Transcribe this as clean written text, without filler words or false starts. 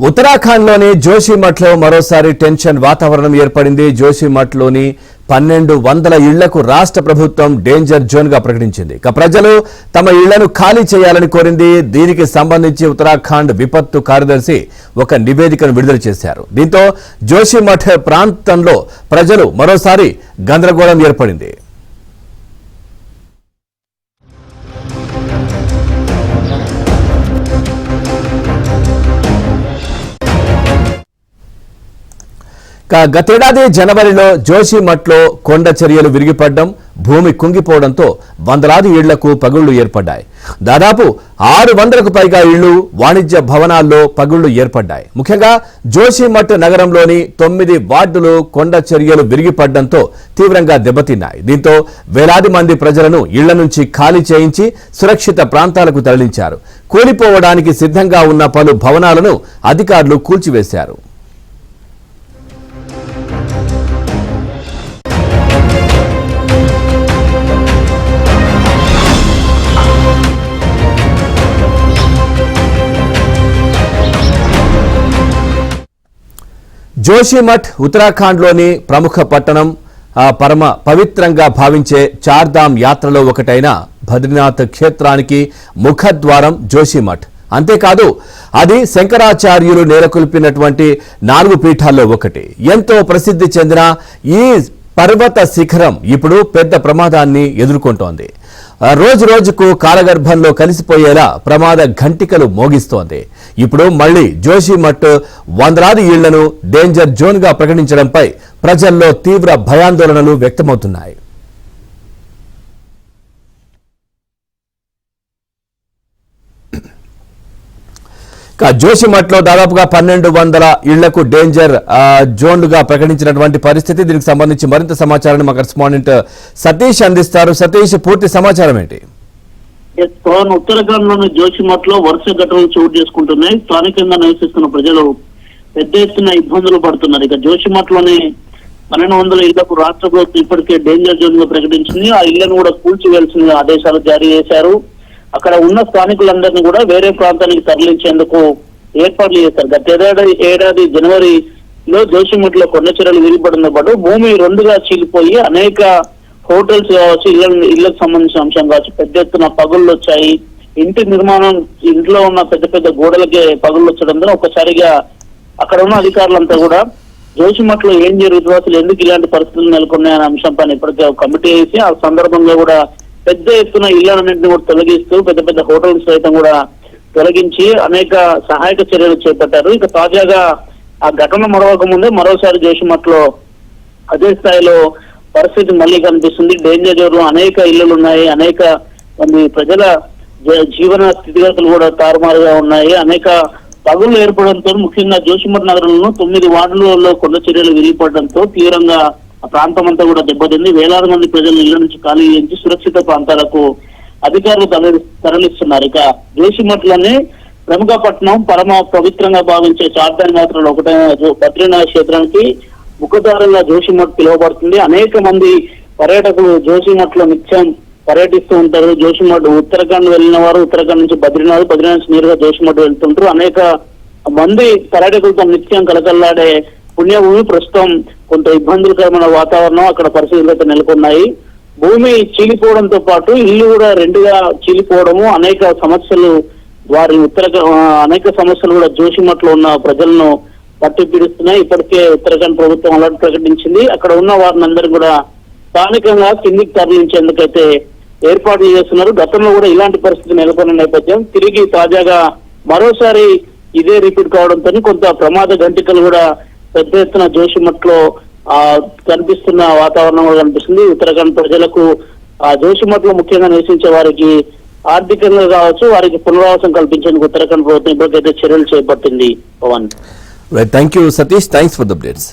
ఉత్తరాఖండ్లోని జోషిమఠ్లో మరోసారి టెన్షన్ వాతావరణం ఏర్పడింది. జోషిమఠ్లోని 1200 ఇళ్లకు రాష్ట్ర ప్రభుత్వం డేంజర్ జోన్ గా ప్రకటించింది. ఇక ప్రజలు తమ ఇళ్లను ఖాళీ చేయాలని కోరింది. దీనికి సంబంధించి ఉత్తరాఖండ్ విపత్తు కార్యదర్శి ఒక నివేదికను విడుదల చేశారు. దీంతో జోషిమఠ్ ప్రాంతంలో ప్రజలు మరోసారి గందరగోళం ఏర్పడింది. గతేడాది జనవరిలో జోషిమఠ్లో కొండ చర్యలు విరిగిపడడం, భూమి కుంగిపోవడంతో వందలాది ఇళ్లకు పగుళ్లు ఏర్పడ్డాయి. దాదాపు 600కు పైగా ఇళ్లు, వాణిజ్య భవనాల్లో పగుళ్లు ఏర్పడ్డాయి. ముఖ్యంగా జోషిమఠ్ నగరంలోని 9 వార్డులు కొండ చర్యలు విరిగిపడడంతో తీవ్రంగా దెబ్బతిన్నాయి. దీంతో వేలాది మంది ప్రజలను ఇళ్ల నుంచి ఖాళీ చేయించి సురక్షిత ప్రాంతాలకు తరలించారు. కూలిపోవడానికి సిద్ధంగా ఉన్న పలు భవనాలను అధికారులు కూల్చివేశారు. జోషిమఠ్ ఉత్తరాఖండ్లోని ప్రముఖ పట్టణం. పరమ పవిత్రంగా భావించే చార్ధామ్ యాత్రలో ఒకటైన బద్రీనాథ్ క్షేత్రానికి ముఖద్వారం జోషిమఠ్. అంతేకాదు అది శంకరాచార్యులు నెలకొల్పినటువంటి 4 పీఠాల్లో ఒకటి. ఎంతో ప్రసిద్ధి చెందిన ఈ పర్వత శిఖరం ఇప్పుడు పెద్ద ప్రమాదాన్ని ఎదుర్కొంటోంది. రోజు రోజుకు కాలగర్భంలో కలిసిపోయేలా ప్రమాద ఘంటికలు మోగిస్తోంది. ఇప్పుడు మళ్లీ జోషిమఠ్ వందలాది ఇళ్లను డేంజర్ జోన్ గా ప్రకటించడంపై ప్రజల్లో తీవ్ర భయాందోళనలు వ్యక్తమవుతున్నాయి. జోషిమఠ్లో దాదాపుగా 1200 ఇళ్లకు డేంజర్ జోన్లుగా ప్రకటించినటువంటి పరిస్థితి. దీనికి సంబంధించి మరింత సమాచారాన్ని మా కరెస్పాండెంట్ సతీష్ అందిస్తారు. సతీష్, పూర్తి సమాచారం ఏంటి? ఉత్తరాఖండ్ లోని జోషిమఠ్ లో వరుస ఘటనలు చోటు చేసుకుంటున్నాయి. స్థానికంగా నివసిస్తున్న ప్రజలు పెద్ద ఎత్తున ఇబ్బందులు పడుతున్నారు. ఇక జోషిమఠ్ లోని 1200 ఇళ్లకు రాష్ట్ర ప్రభుత్వం ఇప్పటికే డేంజర్ జోన్ గా ప్రకటించింది. ఆ ఇళ్లను కూడా కూల్చివేయాల్సిన ఆదేశాలు జారీ చేశారు. అక్కడ ఉన్న స్థానికులందరినీ కూడా వేరే ప్రాంతానికి తరలించేందుకు ఏర్పాట్లు చేశారు. గత ఏడాది జనవరిలో జోషిమఠ్ లో కొండ చర్యలు విరిగిపడంతో పాటు భూమి 2గా చీలిపోయి అనేక హోటల్స్ కావచ్చు, ఇళ్లకు సంబంధించిన అంశం కావచ్చు, పెద్ద ఎత్తున పగుళ్ళు వచ్చాయి. ఇంటి నిర్మాణం, ఇంట్లో ఉన్న పెద్ద పెద్ద గోడలకే పగుళ్ళు వచ్చడంతో ఒక్కసారిగా అక్కడ ఉన్న అధికారులంతా కూడా జోషిమఠ్ లో ఏం జరుగుతుందో, అసలు ఎందుకు ఇలాంటి పరిస్థితులు నెలకొన్నాయనే అంశం పైన ఇప్పటికే ఒక కమిటీ వేసి ఆ సందర్భంగా కూడా పెద్ద ఎత్తున ఇళ్లన్నింటినీ కూడా తొలగిస్తూ పెద్ద పెద్ద హోటల్స్ సైతం కూడా తొలగించి అనేక సహాయక చర్యలు చేపట్టారు. ఇక తాజాగా ఆ ఘటన మరవక ముందే మరోసారి జోషిమఠ్ లో అదే స్థాయిలో పరిస్థితి మళ్ళీ కనిపిస్తుంది. డేంజర్ జోన్ లో అనేక ఇళ్లు ఉన్నాయి, అనేక మంది ప్రజల జీవన స్థితిగతులు కూడా తారుమారుగా ఉన్నాయి. అనేక పగుళ్లు ఏర్పడంతో ముఖ్యంగా జోషిమఠ్ నగరంలో 9 వార్డులలో కొండ చర్యలు విరిగిపడడంతో తీవ్రంగా ఆ ప్రాంతం అంతా కూడా దెబ్బతింది. వేలాది మంది ప్రజలు ఇళ్ల నుంచి ఖాళీ చేయించి సురక్షిత ప్రాంతాలకు అధికారులు తరలిస్తున్నారు. ఇక జోషిమఠ్ లోనే ప్రముఖ పట్టణం, పరమ పవిత్రంగా భావించే చార్ధామ్ యాత్రలో ఒకటైన బద్రీనాథ్ క్షేత్రానికి ముఖద్వారంగా జోషిమఠ్ పిలువబడుతుంది. అనేక మంది పర్యాటకులు జోషిమఠ్ లో నిత్యం పర్యటిస్తూ ఉంటారు. జోషిమఠ్ ఉత్తరాఖండ్ వెళ్ళిన వారు ఉత్తరాఖండ్ నుంచి బద్రీనాథ్ నుంచి నేరుగా జోషిమఠ్ వెళ్తుంటారు. అనేక మంది పర్యాటకులతో నిత్యం కలకల్లాడే పుణ్యభూమి. ప్రస్తుతం కొంత ఇబ్బందులకరమైన వాతావరణం అక్కడ పరిస్థితులు అయితే నెలకొన్నాయి. భూమి చీలిపోవడంతో పాటు ఇల్లు కూడా 2గా చీలిపోవడము, అనేక సమస్యలు అనేక సమస్యలు కూడా జోషిమఠ్ లో ఉన్న ప్రజలను పట్టి పీడిస్తున్నాయి. ఇప్పటికే ఉత్తరాఖండ్ ప్రభుత్వం అలర్ట్ ప్రకటించింది. అక్కడ ఉన్న వారిని అందరూ కూడా స్థానికంగా కిందికి తరలించేందుకైతే ఏర్పాట్లు చేస్తున్నారు. గతంలో కూడా ఇలాంటి పరిస్థితి నెలకొన్న నేపథ్యం తిరిగి తాజాగా మరోసారి ఇదే రిపీట్ కావడంతో కొంత ప్రమాద గంటికలు కూడా పెద్ద ఎత్తున జోషిమఠ్ లో కనిపిస్తున్న వాతావరణం కూడా కనిపిస్తుంది. ఉత్తరాఖండ్ ప్రజలకు జోషిమఠ్ లో ముఖ్యంగా నివసించే వారికి ఆర్థికంగా కావచ్చు, వారికి పునరావాసం కల్పించేందుకు ఉత్తరాఖండ్ ప్రభుత్వం ఇప్పటికైతే చర్యలు చేపట్టింది. Pavan, thank you Satish, thanks for the updates.